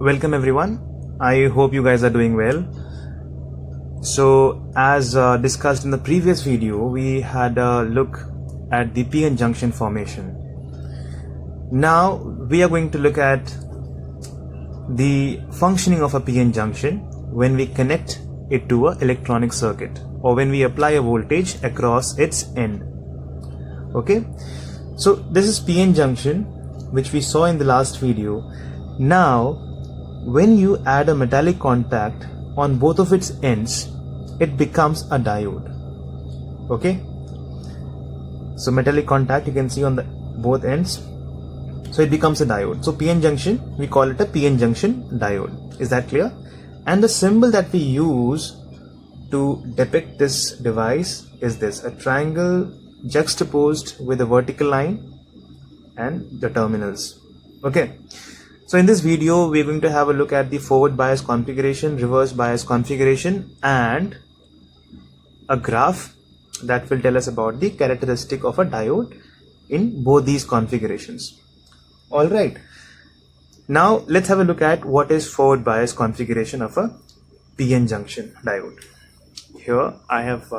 Welcome everyone. I hope you guys are doing well. So as discussed in the previous video, we had a look at the p-n junction formation. Now we are going to look at the functioning of a p-n junction when we connect it to an electronic circuit or when we apply a voltage across its end. Okay, so this is p-n junction which we saw in the last video. Now when you add a metallic contact on both of its ends, it becomes a diode. Okay, so metallic contact you can see on the both ends, so it becomes a diode. So p-n junction, we call it a p-n junction diode. Is that clear? And the symbol that we use to depict this device is this: a triangle juxtaposed with a vertical line and the terminals. Okay, so in this video we're going to have a look at the forward bias configuration, reverse bias configuration, and a graph that will tell us about the characteristic of a diode in both these configurations. Alright, now let's have a look at what is forward bias configuration of a p-n junction diode. Here I have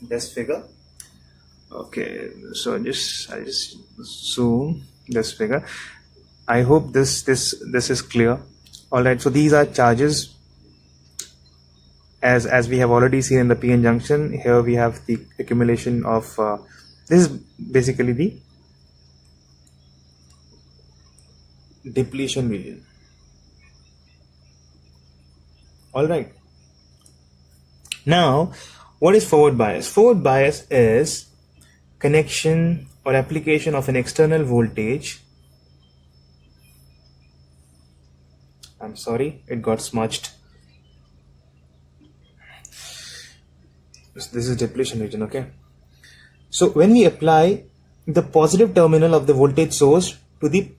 this figure. Okay, so I'll just zoom this figure. I hope this is clear. Alright, so these are charges as we have already seen in the p-n junction. Here we have the accumulation of this is basically the depletion region. Alright, now what is forward bias? Forward bias is connection or application of an external voltage. I'm sorry, it got smudged. This is depletion region. Okay, so when we apply the positive terminal of the voltage source to the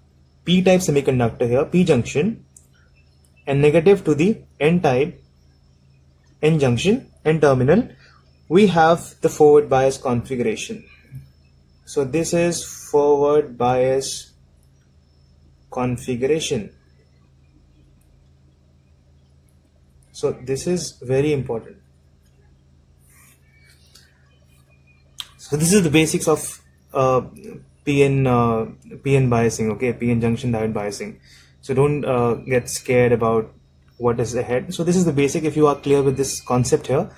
p-type semiconductor here, p junction, and negative to the n-type n junction, n terminal, we have the forward bias configuration. So this is forward bias configuration. So this is very important. So this is the basics of p-n biasing. Okay, p-n junction diode biasing. So don't get scared about what is ahead. So this is the basic. If you are clear with this concept here,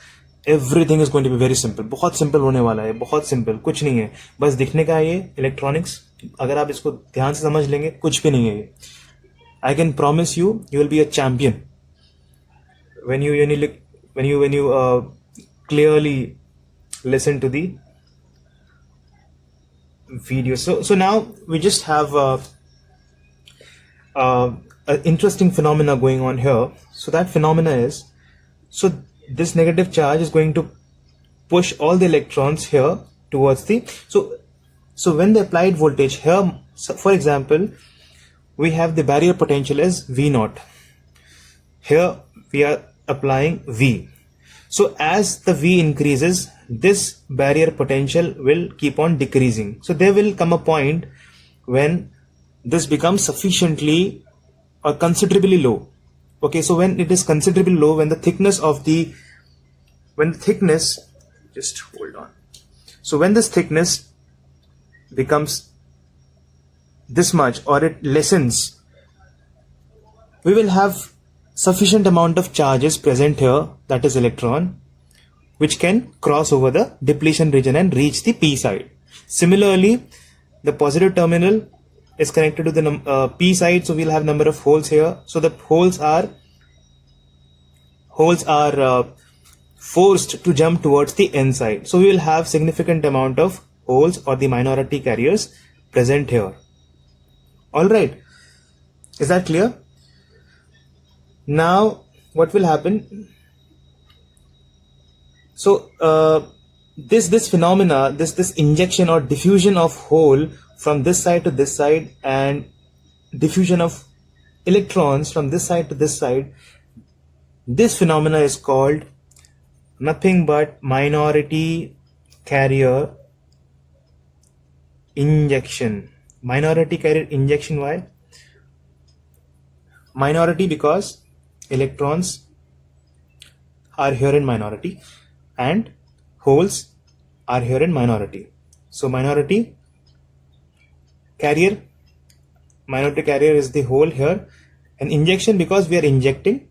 everything is going to be very simple. बहुत simple होने वाला है, बहुत simple. कुछ नहीं है, बस दिखने का ये electronics. अगर आप इसको ध्यान से समझ लेंगे, कुछ भी नहीं है ये. I can promise you, you will be a champion when you clearly listen to the video. So now we just have an interesting phenomena going on here. So that phenomena is, so this negative charge is going to push all the electrons here towards the, so when the applied voltage here, so for example, we have the barrier potential as V0. Here we are applying V. So as the V increases, this barrier potential will keep on decreasing. So there will come a point when this becomes sufficiently or considerably low. Okay, so when it is considerably low, when the thickness, just hold on. So when this thickness becomes this much or it lessens, we will have sufficient amount of charges present here, that is electron, which can cross over the depletion region and reach the p side. Similarly, the positive terminal is connected to the p side, so we'll have number of holes here. So the holes are forced to jump towards the n side. So we will have significant amount of holes or the minority carriers present here. Alright, is that clear? Now what will happen? So this phenomena, this injection or diffusion of hole from this side to this side and diffusion of electrons from this side to this side, this phenomena is called nothing but minority carrier injection. Minority carrier injection. Why? minority because electrons are here in minority and holes are here in minority. So minority carrier is the hole here, and injection because we are injecting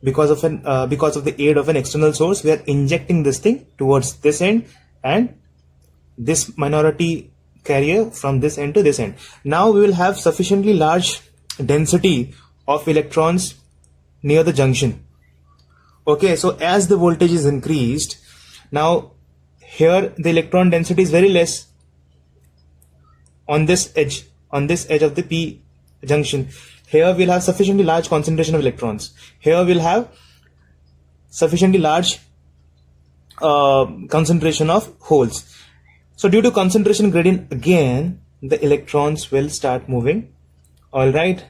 because of the aid of an external source, we are injecting this thing towards this end and this minority carrier from this end to this end. Now we will have sufficiently large density of electrons near the junction. Okay, so as the voltage is increased, now here the electron density is very less on this edge of the P junction. Here we'll have sufficiently large concentration of electrons. Here we'll have sufficiently large concentration of holes. So due to concentration gradient, again the electrons will start moving. All right,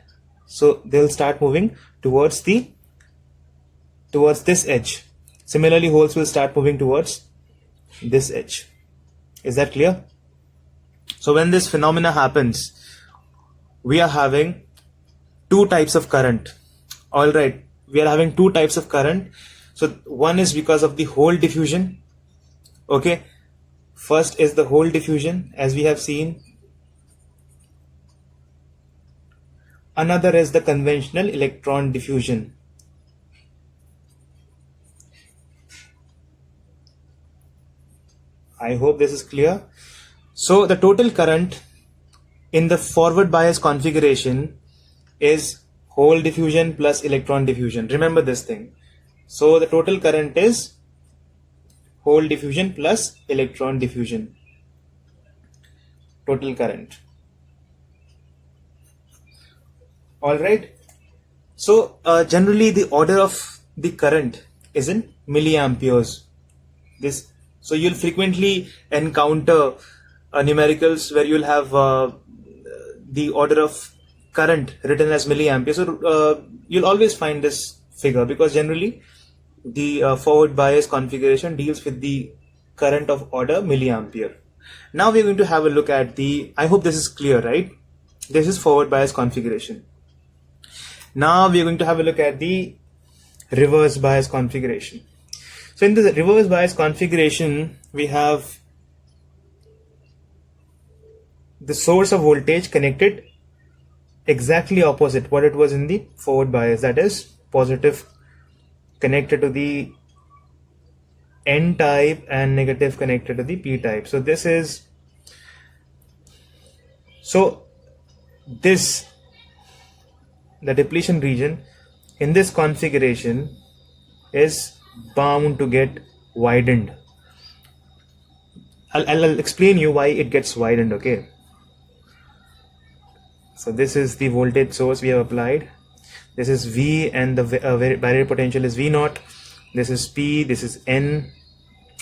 so they'll start moving towards this edge. Similarly, holes will start moving towards this edge. Is that clear? So when this phenomena happens, we are having two types of current. All right, we are having two types of current. So one is because of the hole diffusion. Okay, first is the hole diffusion, as we have seen. Another is the conventional electron diffusion. I hope this is clear. So the total current in the forward bias configuration is hole diffusion plus electron diffusion. Remember this thing. So the total current is hole diffusion plus electron diffusion. Total current. Alright. So generally the order of the current is in milliamperes. So you'll frequently encounter numericals where you'll have the order of current written as milliampere. So you'll always find this figure because generally the forward bias configuration deals with the current of order milliampere. Now we're going to have a look at I hope this is clear, right? This is forward bias configuration. Now we're going to have a look at the reverse bias configuration. So in the reverse bias configuration, we have the source of voltage connected exactly opposite what it was in the forward bias, that is positive connected to the N type and negative connected to the P type. So this the depletion region in this configuration is bound to get widened. I'll explain you why it gets widened. Okay, so this is the voltage source we have applied. This is V and the barrier potential is V naught. This is P, this is N.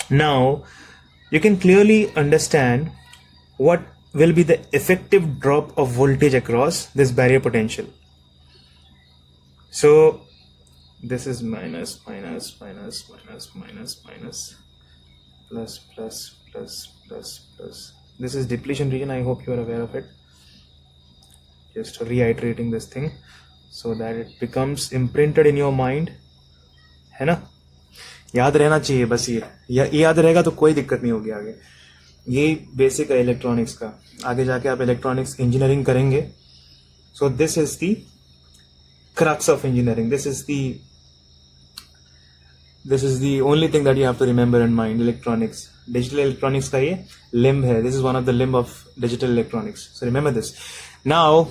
Now you can clearly understand what will be the effective drop of voltage across this barrier potential. So this is minus, minus, minus, minus, minus, minus, plus, plus, plus, plus, plus. This is depletion region. I hope you are aware of it. Just reiterating this thing so that it becomes imprinted in your mind. है ना? याद रहना चाहिए बस ये याद रहेगा तो कोई दिक्कत नहीं होगी आगे. ये बेसिक है इलेक्ट्रॉनिक्स का. आगे जाके आप इलेक्ट्रॉनिक्स इंजीनियरिंग करेंगे. So this is the crux of engineering. This is the only thing that you have to remember in mind. Electronics, digital electronics का ये limb है. This is one of the limb of digital electronics. So remember this. Now,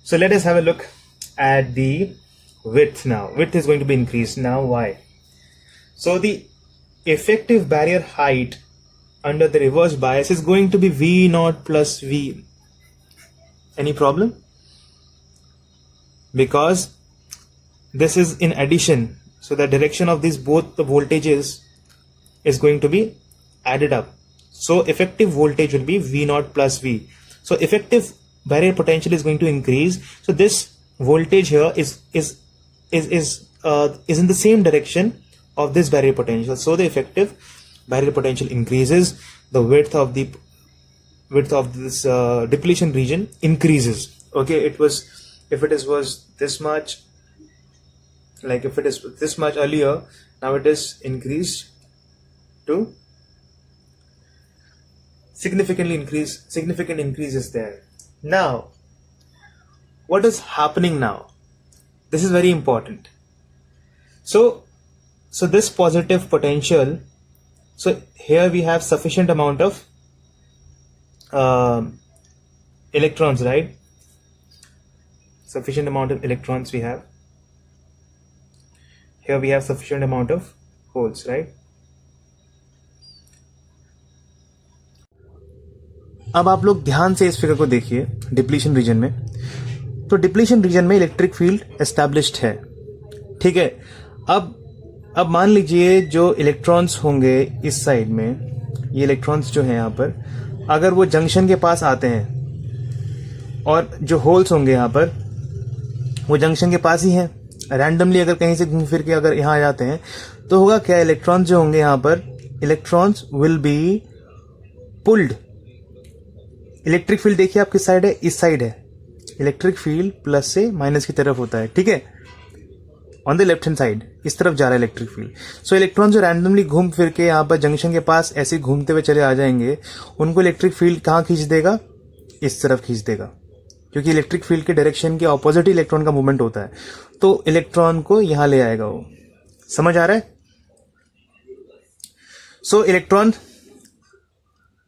so let us have a look at the width now. Width is going to be increased. Now why? So the effective barrier height under the reverse bias is going to be V naught plus V. Any problem? Because this is in addition, so the direction of these both the voltages is going to be added up. So effective voltage will be V naught plus V. So effective barrier potential is going to increase. So this voltage here is in the same direction of this barrier potential. So the effective barrier potential increases. The width of this depletion region increases. Okay, if it was this much, like if it is this much earlier, now it is increased to significant increase is there. Now what is happening now? This is very important. So this positive potential, so here we have sufficient amount of electrons, right? Sufficient amount of electrons we have. Here we have sufficient amount of holes, right? अब आप लोग ध्यान से इस figure को देखिए depletion region में. तो डिप्लीशन रीजन में इलेक्ट्रिक फील्ड एस्टैब्लिश्ड है, ठीक है. अब मान लीजिए जो इलेक्ट्रॉन्स होंगे इस साइड में, ये इलेक्ट्रॉन्स जो हैं यहाँ पर, अगर वो जंक्शन के पास आते हैं और जो होल्स होंगे यहाँ पर वो जंक्शन के पास ही हैं, रैंडमली अगर कहीं से घूम फिर के अगर यहाँ आ जाते हैं तो होगा क्या, इलेक्ट्रॉन्स जो होंगे यहाँ पर, electrons will be pulled. Electric field देखिए आप किस साइड है, इस साइड है. इलेक्ट्रिक फील्ड प्लस से माइनस की तरफ होता है, ठीक है, on the left hand side इस तरफ जा रहा है इलेक्ट्रिक फील्ड. सो इलेक्ट्रॉन जो रैंडमली घूम फिर के यहाँ पर जंक्शन के पास ऐसे घूमते हुए चले आ जाएंगे, उनको इलेक्ट्रिक फील्ड कहाँ खींच देगा, इस तरफ खींच देगा, क्योंकि इलेक्ट्रिक फील्ड के डायरेक्शन के ऑपोजिट इलेक्ट्रॉन का मूवमेंट होता है. तो इलेक्ट्रॉन को यहां ले आएगा वो. समझ आ रहा है? सो इलेक्ट्रॉन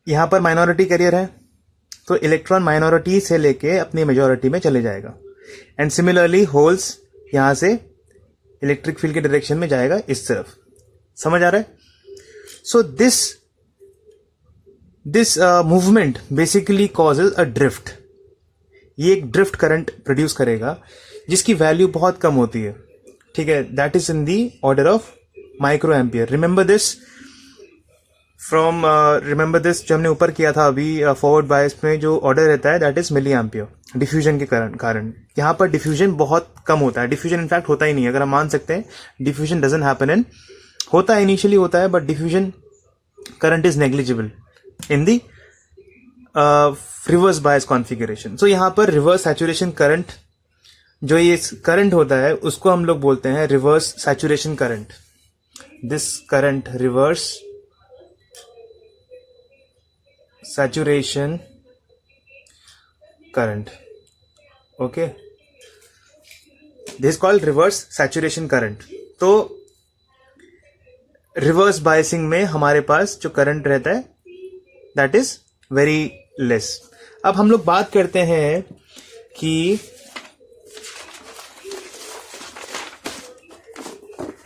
यहां पर माइनॉरिटी कैरियर है, तो इलेक्ट्रॉन माइनॉरिटी से लेके अपनी मेजॉरिटी में चले जाएगा. एंड सिमिलरली होल्स यहां से इलेक्ट्रिक फील्ड के डायरेक्शन में जाएगा इस तरफ. समझ आ रहा है? So this movement basically causes a drift. ये एक ड्रिफ्ट करंट प्रोड्यूस करेगा जिसकी वैल्यू बहुत कम होती है, ठीक है. That is in the order of micro ampere. Remember this जो हमने ऊपर किया था अभी फॉरवर्ड बायस में, जो ऑर्डर रहता है that is milli ampere. Diffusion के कारण यहाँ पर डिफ्यूजन बहुत कम होता है. डिफ्यूजन इनफैक्ट होता ही नहीं है, अगर हम मान सकते हैं. डिफ्यूजन डजंट हैपन इन, होता है इनिशियली होता है, but diffusion current is negligible in the reverse bias configuration. So यहाँ पर रिवर्स सैचुरेशन करंट, जो ये करंट होता है उसको हम लोग बोलते हैं reverse saturation current. This current reverse saturation current. Okay, this is called reverse saturation current. तो रिवर्स बायसिंग में हमारे पास जो करंट रहता है दैट इज वेरी लेस. अब हम लोग बात करते हैं कि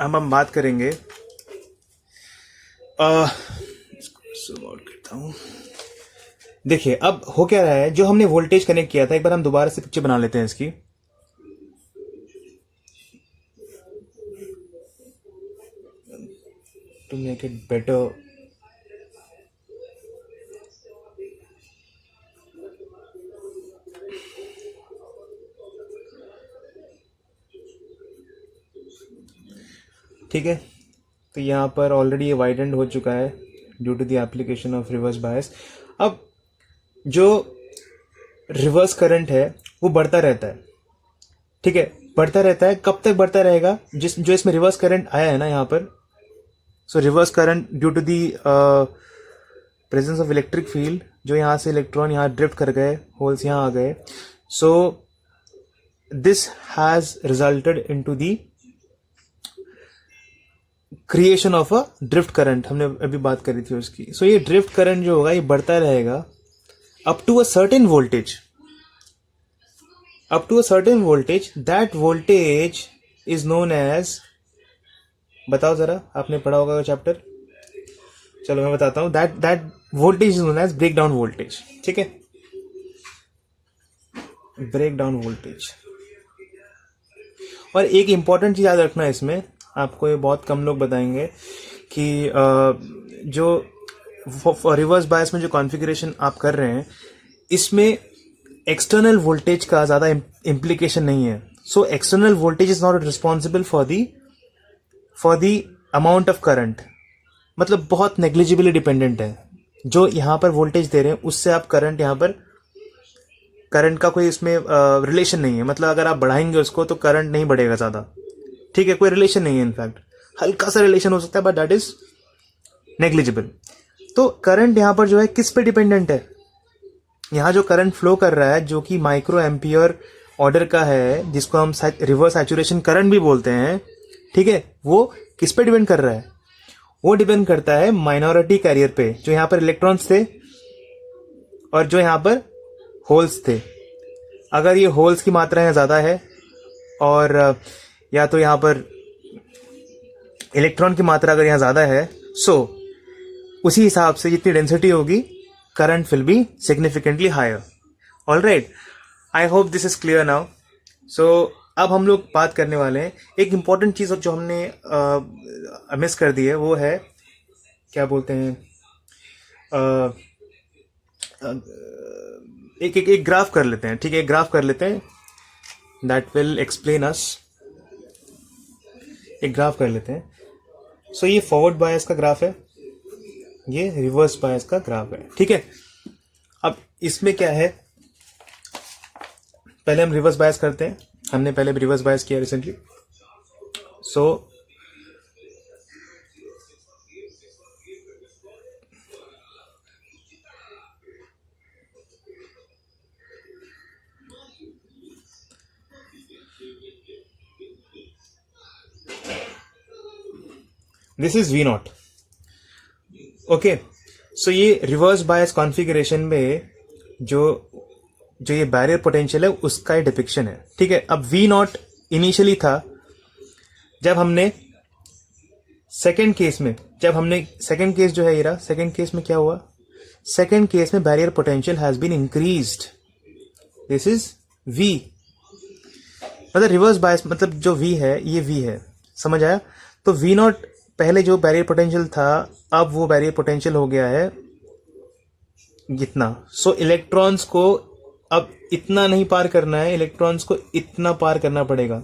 हम बात करेंगे, इसको आउट करता हूं. देखिए अब हो क्या रहा है, जो हमने वोल्टेज कनेक्ट किया था, एक बार हम दोबारा से पिक्चर बना लेते हैं इसकी. टू मेक इट बेटर, ठीक है. तो यहां पर ऑलरेडी ये वाइडेंड हो चुका है due to the application of reverse bias. अब जो रिवर्स करंट है वो बढ़ता रहता है, ठीक है, बढ़ता रहता है. कब तक बढ़ता रहेगा, जो इसमें रिवर्स करंट आया है ना यहाँ पर, so reverse current due to the presence of electric field, जो यहाँ से इलेक्ट्रॉन यहाँ ड्रिफ्ट कर गए, होल्स यहाँ आ गए. So this has resulted into the creation of a drift current. हमने अभी बात करी थी उसकी. सो ये ड्रिफ्ट करंट जो होगा ये बढ़ता रहेगा up to a certain voltage. That voltage is known as, बताओ जरा, आपने पढ़ा होगा चैप्टर, चलो मैं बताता हूं. That voltage is known as break down voltage. ठीक है, ब्रेक डाउन वोल्टेज. और एक इंपॉर्टेंट चीज याद रखना है इसमें, आपको ये बहुत कम लोग बताएंगे कि जो रिवर्स बायस में जो कॉन्फ़िगरेशन आप कर रहे हैं इसमें एक्सटर्नल वोल्टेज का ज़्यादा इम्प्लीकेशन नहीं है. So external voltage is not responsible for the amount of current. मतलब बहुत नेग्लिजिबली डिपेंडेंट है. जो यहाँ पर वोल्टेज दे रहे हैं उससे आप करंट यहाँ पर करंट का कोई इसमें रिलेशन नहीं है, मतलब अगर आप बढ़ाएंगे उसको तो करंट नहीं बढ़ेगा ज़्यादा, ठीक है, कोई रिलेशन नहीं है, इनफैक्ट हल्का सा रिलेशन हो सकता है बट दैट इज नेग्लिजिबल। तो करंट यहाँ पर जो है किस पे डिपेंडेंट है, यहाँ जो करंट फ्लो कर रहा है जो कि माइक्रो एम्पियर ऑर्डर का है, जिसको हम रिवर्स सैचुरेशन करंट भी बोलते हैं, ठीक है, वो किस पे डिपेंड कर रहा है, वो डिपेंड करता है माइनॉरिटी कैरियर पे, जो यहाँ पर इलेक्ट्रॉन्स थे और जो यहाँ पर होल्स थे। अगर ये होल्स की मात्रा यहाँ ज़्यादा है और या तो यहाँ पर इलेक्ट्रॉन की मात्रा अगर यहाँ ज़्यादा है, सो उसी हिसाब से जितनी डेंसिटी होगी current will be significantly higher. Alright, I hope this is clear now. So अब हम लोग बात करने वाले हैं एक इम्पॉर्टेंट चीज़ जो हमने मिस कर दी है, वो है क्या बोलते हैं, एक ग्राफ कर लेते हैं, ठीक है, एक ग्राफ कर लेते हैं, दैट विल एक्सप्लेन अस। एक ग्राफ कर लेते हैं। सो ये फॉरवर्ड बायस का ग्राफ है, ये रिवर्स बायस का ग्राफ है, ठीक है। अब इसमें क्या है, पहले हम रिवर्स बायस करते हैं, हमने पहले भी रिवर्स बायस किया recently. So this is V not, okay. So ये रिवर्स बायस कॉन्फ़िगरेशन में जो ये बैरियर पोटेंशियल है उसका ही डिपिक्शन है, ठीक है। अब V नॉट इनिशियली था जब हमने सेकेंड केस में, सेकेंड केस जो है ये रहा, सेकेंड केस में क्या हुआ, सेकेंड केस में barrier potential has been increased, this is V। मतलब रिवर्स बायस मतलब जो V है ये V है, समझ आया। तो V नॉट पहले जो बैरियर पोटेंशियल था, अब वो बैरियर पोटेंशियल हो गया है इतना। सो इलेक्ट्रॉन्स को अब इतना नहीं पार करना है, इलेक्ट्रॉन्स को इतना पार करना पड़ेगा,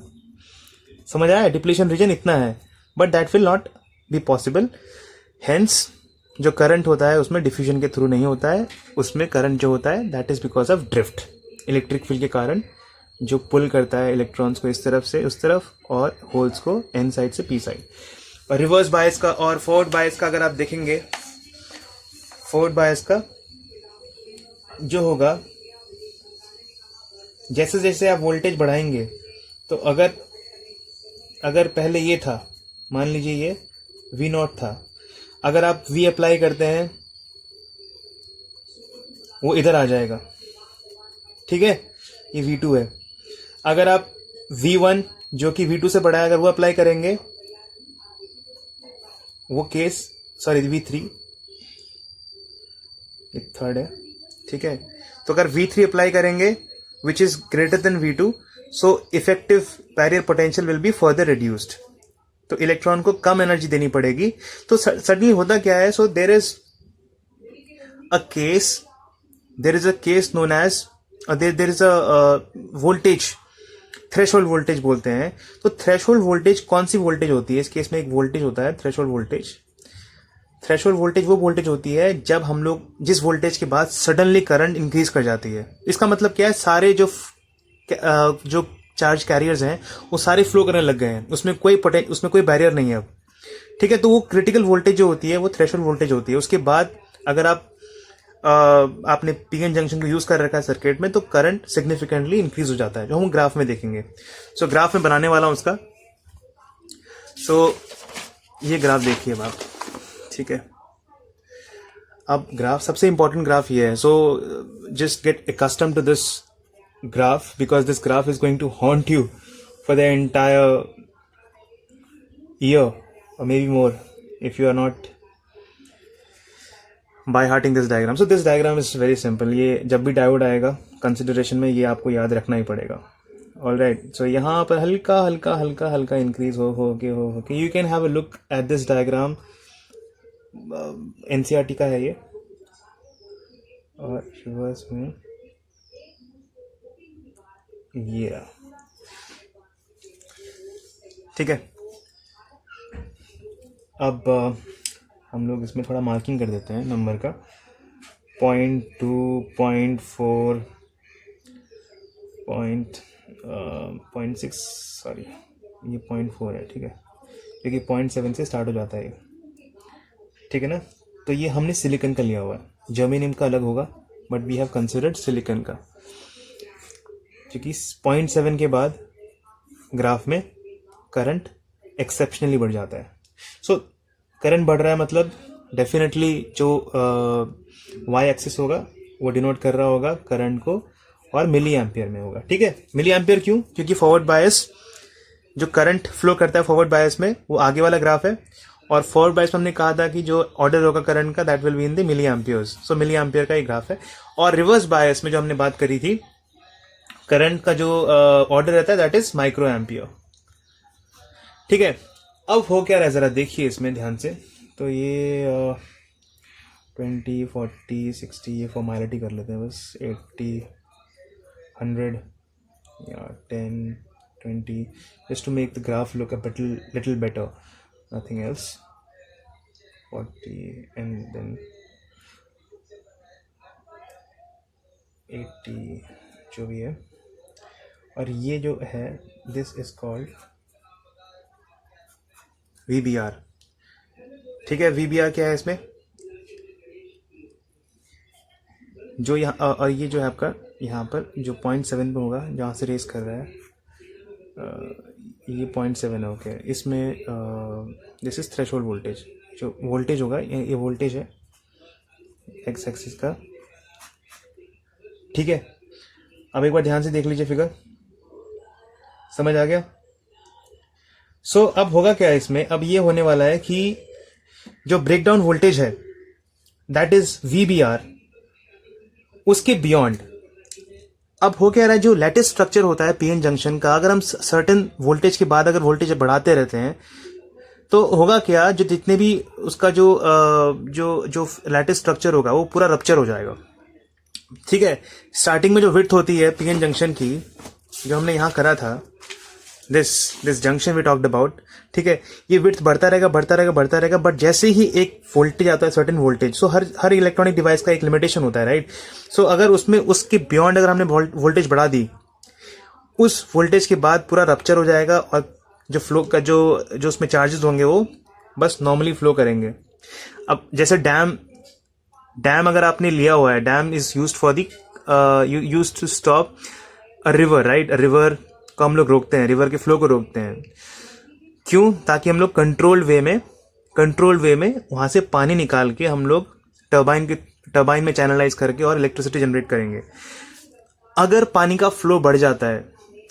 समझ आया। डिप्लीशन रीजन इतना है, but that will not be possible. Hence जो करंट होता है उसमें डिफ्यूजन के थ्रू नहीं होता है, उसमें करंट जो होता है that is because of drift, electric field के कारण जो पुल करता है इलेक्ट्रॉन्स को इस तरफ से उस तरफ और होल्स को एन साइड से पी साइड। और रिवर्स बायस का और फॉरवर्ड बायस का अगर आप देखेंगे, फॉरवर्ड बायस का जो होगा, जैसे जैसे आप वोल्टेज बढ़ाएंगे, तो अगर पहले ये था, मान लीजिए ये V नॉट था, अगर आप V अप्लाई करते हैं वो इधर आ जाएगा, ठीक है, ये V2 है। अगर आप V1 जो कि V2 से बड़ा है अगर वो अप्लाई करेंगे, वो केस सॉरी V3 थर्ड है, ठीक है। तो अगर V3 अप्लाई करेंगे which is greater than V2, so effective barrier potential will be further reduced, तो इलेक्ट्रॉन को कम एनर्जी देनी पड़ेगी। तो सडनली होता क्या है, so there is a case known as there is a voltage, threshold voltage बोलते हैं। तो थ्रेशोल्ड वोल्टेज कौन सी वोल्टेज होती है, इस केस में एक वोल्टेज होता है थ्रेशोल्ड वोल्टेज। थ्रेशोल्ड वोल्टेज वो वोल्टेज होती है जब हम लोग जिस वोल्टेज के बाद सडनली करंट इंक्रीज कर जाती है। इसका मतलब क्या है, सारे जो चार्ज कैरियर्स हैं वो सारे फ्लो करने लग गए हैं, उसमें कोई बैरियर नहीं है अब, ठीक है। तो वो क्रिटिकल वोल्टेज जो होती है वो थ्रेशोल्ड वोल्टेज होती है। उसके बाद अगर आपने पीएन जंक्शन को यूज कर रखा है सर्किट में, तो करंट सिग्निफिकेंटली इंक्रीज हो जाता है, जो हम ग्राफ में देखेंगे। सो ग्राफ में बनाने वाला हूं उसका। सो ये ग्राफ देखिए आप, ठीक है। अब ग्राफ, सबसे इंपॉर्टेंट ग्राफ ये है। So just get accustom to this graph because this graph is going to haunt you for the entire year or maybe more if you are not by hearting this diagram. So this diagram is very simple. ये जब भी diode आएगा consideration में, ये आपको याद रखना ही पड़ेगा। ऑलराइट, सो यहाँ पर हल्का हल्का हल्का हल्का इंक्रीज हो के you can have a look at this diagram. NCERT का है ये, और रिवर्स में ये रहा, ठीक है। अब हम लोग इसमें थोड़ा मार्किंग कर देते हैं नंबर का, 0.2, 0.4, 0.6 सॉरी ये 0.4 है, ठीक है, क्योंकि 0.7 से स्टार्ट हो जाता है ये, ठीक है ना। तो ये हमने सिलिकॉन का लिया हुआ है, जर्मेनियम का अलग होगा, but we have considered silicon का, क्योंकि 0.7 के बाद ग्राफ में करंट एक्सेप्शनली बढ़ जाता है। सो करंट बढ़ रहा है मतलब डेफिनेटली जो वाई एक्सिस होगा वो डिनोट कर रहा होगा करंट को, और मिली एम्पियर में होगा, ठीक है। मिली एम्पियर क्यों? क्योंकि फॉरवर्ड बायस जो करंट फ्लो करता है फॉरवर्ड बायस में वो आगे वाला ग्राफ है, और फॉरवर्ड बायस में हमने कहा था कि जो ऑर्डर होगा करंट का that will be in the milli amperes, so milli ampere का ही ग्राफ है। और रिवर्स बायस में जो हमने बात करी थी करंट का जो ऑर्डर रहता है दैट इज माइक्रो एम्पियर, ठीक है। अब हो क्या रहा है जरा देखिए इसमें ध्यान से। तो ये 20, 40, 60 ये फॉर्मेलिटी कर लेते हैं बस, 80, 100 या 10, 20 just to make the graph look a little better, nothing else. 40 and then 80 जो भी है, और ये जो है this is called VBR, ठीक है। VBR क्या है इसमें, जो यहाँ और ये जो है आपका यहाँ पर जो 0.7 पे होगा जहाँ से रेस कर रहा है, ये 0.7 है, ओके। इसमें दिस इज थ्रेशोल्ड वोल्टेज, जो वोल्टेज होगा ये वोल्टेज है एक्स एक्सिस का, ठीक है। अब एक बार ध्यान से देख लीजिए फिगर, समझ आ गया। सो अब होगा क्या इसमें, अब ये होने वाला है कि जो ब्रेकडाउन वोल्टेज है दैट इज VBR, उसके बियॉन्ड अब हो क्या रहा है, जो लैटिस स्ट्रक्चर होता है पीएन जंक्शन का, अगर हम सर्टेन वोल्टेज के बाद अगर वोल्टेज बढ़ाते रहते हैं तो होगा क्या, जो जितने भी उसका जो जो लैटिस स्ट्रक्चर होगा वो पूरा रप्चर हो जाएगा, ठीक है। स्टार्टिंग में जो विड्थ होती है पीएन जंक्शन की, जो हमने यहाँ करा था, this junction we talked about, ठीक है, ये विड्थ बढ़ता रहेगा, बट जैसे ही एक वोल्टेज आता है सर्टेन वोल्टेज, सो हर इलेक्ट्रॉनिक डिवाइस का एक लिमिटेशन होता है, राइट। सो अगर उसमें उसके बियॉन्ड अगर हमने वोल्टेज बढ़ा दी, उस वोल्टेज के बाद पूरा रप्चर हो जाएगा, और जो फ्लो का जो उसमें चार्जेस होंगे वो बस नॉर्मली फ्लो करेंगे। अब जैसे डैम अगर आपने लिया हुआ है, dam is used for the used to stop a river, right. River को हम लोग रोकते हैं, रिवर के फ्लो को रोकते हैं, क्यों? ताकि हम लोग कंट्रोल्ड वे में वहां से पानी निकाल के हम लोग टर्बाइन में चैनलाइज करके और इलेक्ट्रिसिटी जनरेट करेंगे। अगर पानी का फ्लो बढ़ जाता है,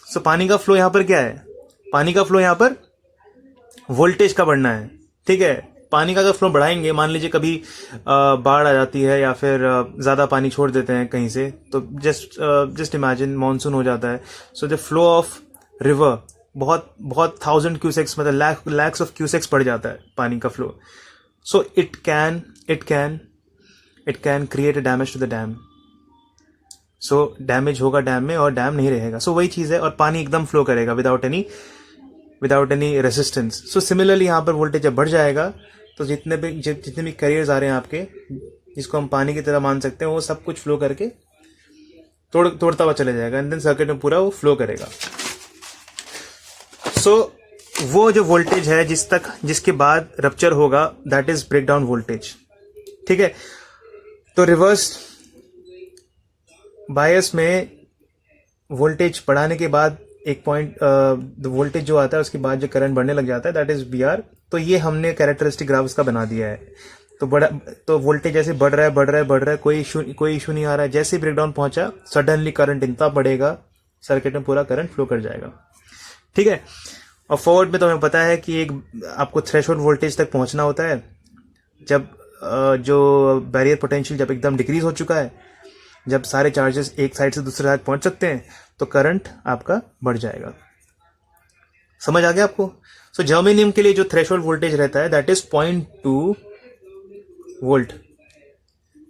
सो पानी का फ्लो यहां पर क्या है, पानी का फ्लो यहां पर वोल्टेज का बढ़ना है, ठीक है। पानी का अगर फ्लो बढ़ाएंगे, मान लीजिए कभी बाढ़ आ जाती है या फिर ज्यादा पानी छोड़ देते हैं कहीं से, तो जस्ट इमेजिन मानसून हो जाता है, so the flow of river बहुत 1000 क्यूसेक्स मतलब लैक्स ऑफ क्यूसेक्स बढ़ जाता है पानी का flow, so it can create a damage to the dam, so damage होगा डैम में और डैम नहीं रहेगा, सो वही चीज है, और पानी एकदम फ्लो करेगा without any resistance. So similarly यहाँ पर वोल्टेज जब बढ़ जाएगा तो जितने भी कैरियर्स आ रहे हैं आपके, जिसको हम पानी की तरह मान सकते हैं, वो सब कुछ फ्लो करके तोड़ता हुआ चले जाएगा, एंड देन सर्किट में पूरा वो फ्लो करेगा। सो वो जो वोल्टेज है जिसके बाद रप्चर होगा दैट इज ब्रेकडाउन वोल्टेज, ठीक है। तो रिवर्स बायस में वोल्टेज बढ़ाने के बाद एक पॉइंट वोल्टेज जो आता है उसके बाद जो करंट बढ़ने लग जाता है दैट इज BR। तो ये हमने कैरेक्टरिस्टिक ग्राफ उसका बना दिया है। तो वोल्टेज जैसे बढ़ रहा है, कोई इशू नहीं आ रहा है। जैसे ब्रेकडाउन पहुंचा सडनली करंट इतना बढ़ेगा, सर्किट में पूरा करंट फ्लो कर जाएगा, ठीक है। और फॉरवर्ड में तो हमें पता है कि एक आपको थ्रेशोल्ड वोल्टेज तक पहुंचना होता है, जब जो बैरियर पोटेंशियल जब एकदम डिक्रीज हो चुका है, जब सारे चार्जेस एक साइड से दूसरे साइड पहुंच सकते हैं, तो करंट आपका बढ़ जाएगा। समझ आ गया आपको? सो जर्मेनियम के लिए जो थ्रेशोल्ड वोल्टेज रहता है दैट इज 0.2 वोल्ट,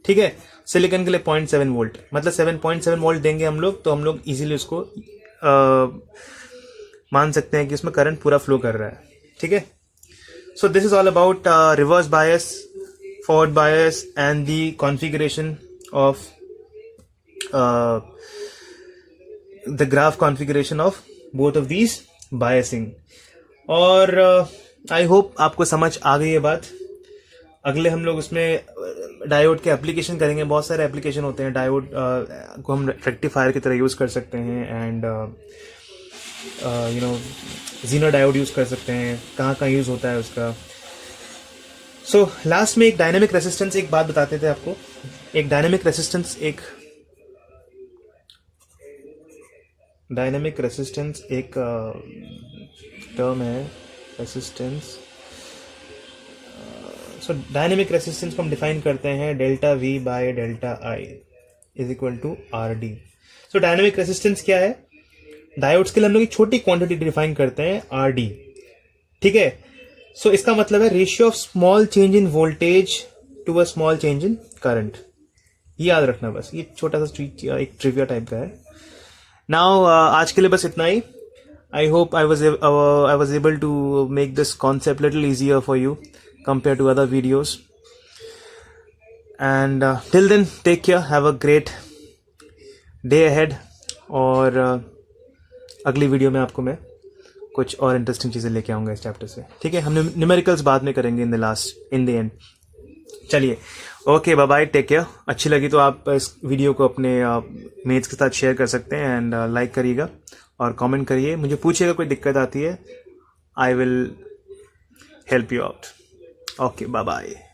ठीक है। सिलिकॉन के लिए 0.7 वोल्ट, मतलब 7.7 वोल्ट देंगे हम लोग, तो हम लोग इजीली उसको मान सकते हैं कि उसमें करंट पूरा फ्लो कर रहा है, ठीक है। सो this is all about reverse bias, forward bias and the configuration of the graph configuration of both of these biasing. और आई होप आपको समझ आ गई ये बात। अगले हम लोग उसमें डायोड के एप्लीकेशन करेंगे। बहुत सारे एप्लीकेशन होते हैं डायोड को हम रेक्टिफायर की तरह यूज़ कर सकते हैं, एंड जीनो डायोड यूज़ कर सकते हैं, कहाँ कहाँ यूज़ होता है उसका। सो लास्ट में एक डायनेमिक रेसिस्टेंस, एक बात बताते थे आपको। एक डायनेमिक रेसिस्टेंस एक टर्म है, रेसिस्टेंस। सो डायनेमिक रेसिस्टेंस को हम डिफाइन करते हैं delta V by delta I is equal to R D. So dynamic resistance क्या है? डायोड्स के लिए हम लोग एक छोटी क्वांटिटी डिफाइन करते हैं आर डी, ठीक है। सो इसका मतलब है ratio of small change in voltage to a small change in current. ये याद रखना बस, ये छोटा सा एक ट्रिविया टाइप का है। नाउ आज के लिए बस इतना ही। I hope I was able to make this concept little easier for you compared to other videos, and till then take care, have a great day ahead। और अगली वीडियो में आपको मैं कुछ और इंटरेस्टिंग चीज़ें लेके आऊँगा इस चैप्टर से, ठीक है। हम न्यूमेरिकल्स बाद में करेंगे इन द एंड। चलिए, okay, bye bye, take care. अच्छी लगी तो आप इस वीडियो को अपने मेट्स के साथ शेयर कर सकते हैं, एंड लाइक करिएगा और कमेंट करिए, मुझे पूछिएगा कोई दिक्कत आती है, I will help you out. Okay, bye bye.